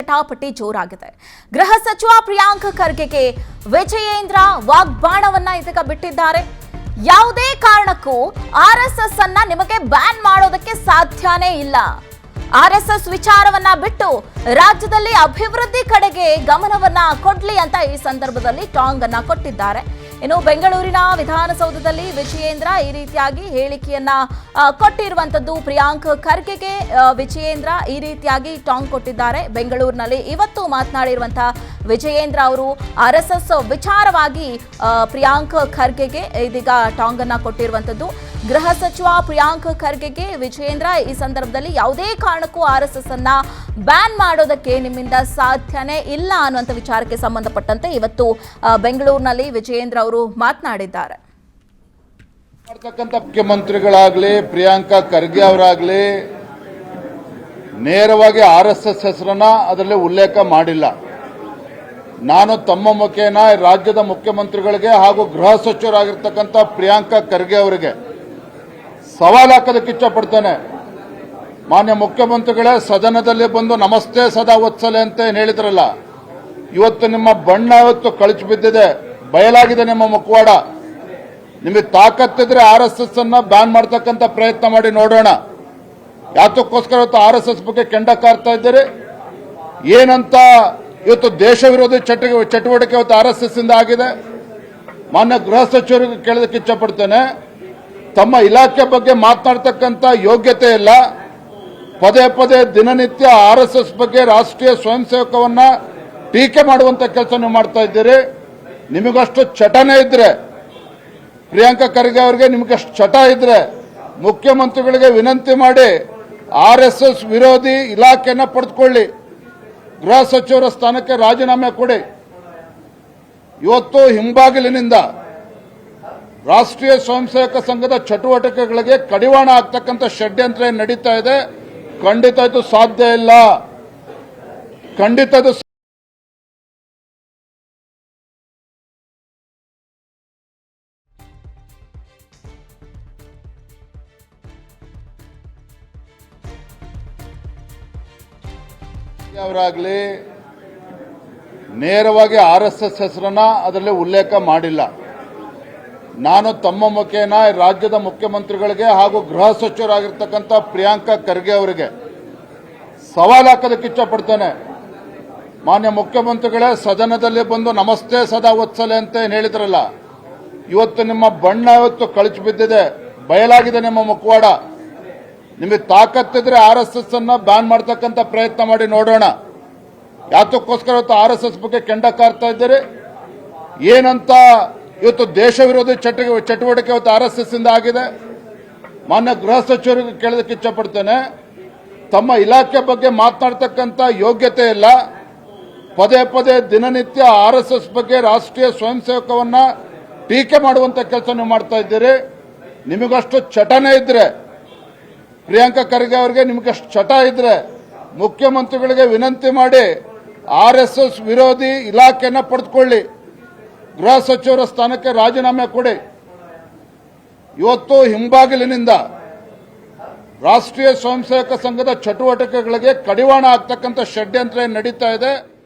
ಜಟಾಪಟಿ ಜೋರಾಗಿದೆ. ಗೃಹ ಸಚಿವ ಪ್ರಿಯಾಂಕ್ ಖರ್ಗೆಗೆ ವಿಜಯೇಂದ್ರ ವಾಗ್ಬಾಣವನ್ನ ಇದೀಗ ಬಿಟ್ಟಿದ್ದಾರೆ. ಯಾವುದೇ ಕಾರಣಕ್ಕೂ ಆರ್ಎಸ್ಎಸ್ ಅನ್ನ ನಿಮಗೆ ಬ್ಯಾನ್ ಮಾಡೋದಕ್ಕೆ ಸಾಧ್ಯನೇ ಇಲ್ಲ. ಆರ್ಎಸ್ಎಸ್ ವಿಚಾರವನ್ನ ಬಿಟ್ಟು ರಾಜ್ಯದಲ್ಲಿ ಅಭಿವೃದ್ಧಿ ಕಡೆಗೆ ಗಮನವನ್ನ ಕೊಡ್ಲಿ ಅಂತ ಈ ಸಂದರ್ಭದಲ್ಲಿ ಟಾಂಗ್ ಅನ್ನ ಕೊಟ್ಟಿದ್ದಾರೆ. ಇನ್ನು ಬೆಂಗಳೂರಿನ ವಿಧಾನಸೌಧದಲ್ಲಿ ವಿಜಯೇಂದ್ರ ಈ ರೀತಿಯಾಗಿ ಹೇಳಿಕೆಯನ್ನ ಕೊಟ್ಟಿರುವಂತದ್ದು. ಪ್ರಿಯಾಂಕ್ ಖರ್ಗೆಗೆ ವಿಜಯೇಂದ್ರ ಈ ರೀತಿಯಾಗಿ ಟಾಂಗ್ ಕೊಟ್ಟಿದ್ದಾರೆ. ಬೆಂಗಳೂರಿನಲ್ಲಿ ಇವತ್ತು ಮಾತನಾಡಿರುವಂತಹ ವಿಜಯೇಂದ್ರ ಅವರು ಆರ್ಎಸ್ಎಸ್ ವಿಚಾರವಾಗಿ ಪ್ರಿಯಾಂಕ್ ಖರ್ಗೆಗೆ ಇದೀಗ ಟಾಂಗ್ ಅನ್ನ ಕೊಟ್ಟಿರುವಂತದ್ದು. ಗೃಹ ಸಚಿವ ಪ್ರಿಯಾಂಕ್ ಖರ್ಗೆಗೆ ವಿಜಯೇಂದ್ರ ಈ ಸಂದರ್ಭದಲ್ಲಿ ಯಾವುದೇ ಕಾರಣಕ್ಕೂ ಆರ್ಎಸ್ಎಸ್ ಅನ್ನ ಬ್ಯಾನ್ ಮಾಡೋದಕ್ಕೆ ನಿಮ್ಮಿಂದ ಸಾಧ್ಯನೇ ಇಲ್ಲ ಅನ್ನುವಂಥ ವಿಚಾರಕ್ಕೆ ಸಂಬಂಧಪಟ್ಟಂತೆ ಇವತ್ತು ಬೆಂಗಳೂರಿನಲ್ಲಿ ವಿಜಯೇಂದ್ರ ಅವರು ಮಾತನಾಡಿದ್ದಾರೆ. ಮುಖ್ಯಮಂತ್ರಿಗಳಾಗ್ಲಿ ಪ್ರಿಯಾಂಕ ಖರ್ಗೆ ಅವರಾಗ್ಲಿ ನೇರವಾಗಿ ಆರ್ಎಸ್ಎಸ್ ಹೆಸರನ್ನ ಅದರಲ್ಲಿ ಉಲ್ಲೇಖ ಮಾಡಿಲ್ಲ. ನಾನು ತಮ್ಮ ಮುಖೇನ ರಾಜ್ಯದ ಮುಖ್ಯಮಂತ್ರಿಗಳಿಗೆ ಹಾಗೂ ಗೃಹ ಸಚಿವರಾಗಿರ್ತಕ್ಕಂಥ ಪ್ರಿಯಾಂಕ ಖರ್ಗೆ ಅವರಿಗೆ ಸವಾಲು ಹಾಕೋದಕ್ಕೆ ಇಷ್ಟಪಡ್ತೇನೆ. ಮಾನ್ಯ ಮುಖ್ಯಮಂತ್ರಿಗಳೇ, ಸದನದಲ್ಲಿ ಬಂದು ನಮಸ್ತೆ ಸದಾ ವತ್ಸಲೆ ಅಂತ ಹೇಳಿದ್ರಲ್ಲ, ಇವತ್ತು ನಿಮ್ಮ ಬಣ್ಣ ಇವತ್ತು ಕಳಚಿ ಬಿದ್ದಿದೆ, ಬಯಲಾಗಿದೆ ನಿಮ್ಮ ಮುಖವಾಡ. ನಿಮಗೆ ತಾಕತ್ತಿದ್ರೆ ಆರ್ಎಸ್ಎಸ್ ಅನ್ನ ಬ್ಯಾನ್ ಮಾಡ್ತಕ್ಕಂಥ ಪ್ರಯತ್ನ ಮಾಡಿ ನೋಡೋಣ. ಯಾತಕ್ಕೋಸ್ಕರ ಇವತ್ತು ಆರ್ಎಸ್ಎಸ್ ಬಗ್ಗೆ ಕೆಂಡ ಕಾರ್ತಾ ಇದ್ದೀರಿ? ಏನಂತ ಇವತ್ತು ದೇಶ ವಿರೋಧಿ ಚಟುವಟಿಕೆ ಇವತ್ತು ಆರ್ಎಸ್ಎಸ್ ಇಂದ ಆಗಿದೆ. ಮಾನ್ಯ ಗೃಹ ಸಚಿವರಿಗೆ ಕೇಳೋದಕ್ಕೆ ಇಷ್ಟಪಡ್ತೇನೆ, ತಮ್ಮ ಇಲಾಖೆ ಬಗ್ಗೆ ಮಾತನಾಡ್ತಕ್ಕಂಥ ಯೋಗ್ಯತೆ ಇಲ್ಲ. ಪದೇ ಪದೇ ದಿನನಿತ್ಯ ಆರ್ಎಸ್ಎಸ್ ಬಗ್ಗೆ ರಾಷ್ಟ್ರೀಯ ಸ್ವಯಂ ಸೇವಕವನ್ನ ಟೀಕೆ ಮಾಡುವಂತ ಕೆಲಸ ನೀವು ಮಾಡ್ತಾ ಇದ್ದೀರಿ. ನಿಮಗಷ್ಟು ಚಟನೆ ಇದ್ರೆ, ಪ್ರಿಯಾಂಕ ಖರ್ಗೆ ಅವರಿಗೆ ನಿಮಗಷ್ಟು ಚಟ ಇದ್ರೆ ಮುಖ್ಯಮಂತ್ರಿಗಳಿಗೆ ವಿನಂತಿ ಮಾಡಿ ಆರ್ಎಸ್ಎಸ್ ವಿರೋಧಿ ಇಲಾಖೆಯನ್ನ ಪಡೆದುಕೊಳ್ಳಿ, ಗೃಹ ಸಚಿವರ ಸ್ಥಾನಕ್ಕೆ ರಾಜೀನಾಮೆ ಕೊಡಿ. ಇವತ್ತು ಹಿಂಬಾಗಿಲಿನಿಂದ ರಾಷ್ಟ್ರೀಯ ಸ್ವಯಂ ಸೇವಕ ಸಂಘದ ಚಟುವಟಿಕೆಗಳಿಗೆ ಕಡಿವಾಣ ಆಗ್ತಕ್ಕಂಥ ಷಡ್ಯಂತ್ರ ನಡೀತಾ ಇದೆ. ಖಂಡಿತ ಇದು ಸಾಧ್ಯ ಇಲ್ಲ. ಖಂಡಿತ ಇದು ಅವರಾಗ್ಲಿ ನೇರವಾಗಿ ಆರ್ಎಸ್ಎಸ್ ಹೆಸರನ್ನ ಅದರಲ್ಲಿ ಉಲ್ಲೇಖ ಮಾಡಿಲ್ಲ. ನಾನು ತಮ್ಮ ಮುಖೇನ ರಾಜ್ಯದ ಮುಖ್ಯಮಂತ್ರಿಗಳಿಗೆ ಹಾಗೂ ಗೃಹ ಸಚಿವರಾಗಿರ್ತಕ್ಕಂಥ ಪ್ರಿಯಾಂಕ ಖರ್ಗೆ ಅವರಿಗೆ ಸವಾಲು ಹಾಕೋದಕ್ಕೆ ಇಷ್ಟಪಡ್ತೇನೆ. ಮಾನ್ಯ ಮುಖ್ಯಮಂತ್ರಿಗಳೇ, ಸದನದಲ್ಲಿ ಬಂದು ನಮಸ್ತೆ ಸದಾ ವತ್ಸಲೆ ಅಂತ ಹೇಳಿದ್ರಲ್ಲ, ಇವತ್ತು ನಿಮ್ಮ ಬಣ್ಣ ಇವತ್ತು ಕಳಚಿ ಬಿದ್ದಿದೆ, ಬಯಲಾಗಿದೆ ನಿಮ್ಮ ಮುಖವಾಡ. ನಿಮಗೆ ತಾಕತ್ತಿದ್ರೆ ಆರ್ಎಸ್ಎಸ್ ಅನ್ನ ಬ್ಯಾನ್ ಮಾಡ್ತಕ್ಕಂಥ ಪ್ರಯತ್ನ ಮಾಡಿ ನೋಡೋಣ. ಯಾತಕ್ಕೋಸ್ಕರ ಇವತ್ತು ಆರ್ಎಸ್ಎಸ್ ಬಗ್ಗೆ ಕೆಂಡ ಕಾರ್ತಾ ಇದ್ದೀರಿ? ಏನಂತ ಇವತ್ತು ದೇಶ ವಿರೋಧಿ ಚಟುವಟಿಕೆ ಇವತ್ತು ಆರ್ಎಸ್ಎಸ್ ಇಂದ ಆಗಿದೆ. ಮಾನ್ಯ ಗೃಹ ಸಚಿವರಿಗೆ ಕೇಳೋದಕ್ಕೆ ಇಷ್ಟಪಡ್ತೇನೆ, ತಮ್ಮ ಇಲಾಖೆ ಬಗ್ಗೆ ಮಾತನಾಡ್ತಕ್ಕಂಥ ಯೋಗ್ಯತೆ ಇಲ್ಲ. ಪದೇ ಪದೇ ದಿನನಿತ್ಯ ಆರ್ಎಸ್ಎಸ್ ಬಗ್ಗೆ ರಾಷ್ಟ್ರೀಯ ಸ್ವಯಂ ಸೇವಕವನ್ನ ಟೀಕೆ ಮಾಡುವಂತ ಕೆಲಸ ನೀವು ಮಾಡ್ತಾ ಇದ್ದೀರಿ. ನಿಮಗಷ್ಟು ಚಟನೆ ಇದ್ರೆ, ಪ್ರಿಯಾಂಕ ಖರ್ಗೆ ಅವರಿಗೆ ನಿಮಗಷ್ಟು ಚಟ ಇದ್ರೆ ಮುಖ್ಯಮಂತ್ರಿಗಳಿಗೆ ವಿನಂತಿ ಮಾಡಿ ಆರ್ಎಸ್ಎಸ್ ವಿರೋಧಿ ಇಲಾಖೆಯನ್ನ ಪಡೆದುಕೊಳ್ಳಿ, ಗೃಹ ಸಚಿವರ ಸ್ಥಾನಕ್ಕೆ ರಾಜೀನಾಮೆ ಕೊಡಿ. ಇವತ್ತು ಹಿಂಬಾಗಿಲಿನಿಂದ ರಾಷ್ಟ್ರೀಯ ಸ್ವಯಂ ಸೇವಕ ಸಂಘದ ಚಟುವಟಿಕೆಗಳಿಗೆ ಕಡಿವಾಣ ಆಗ್ತಕ್ಕಂಥ ಷಡ್ಯಂತ್ರ ನಡೀತಾ ಇದೆ.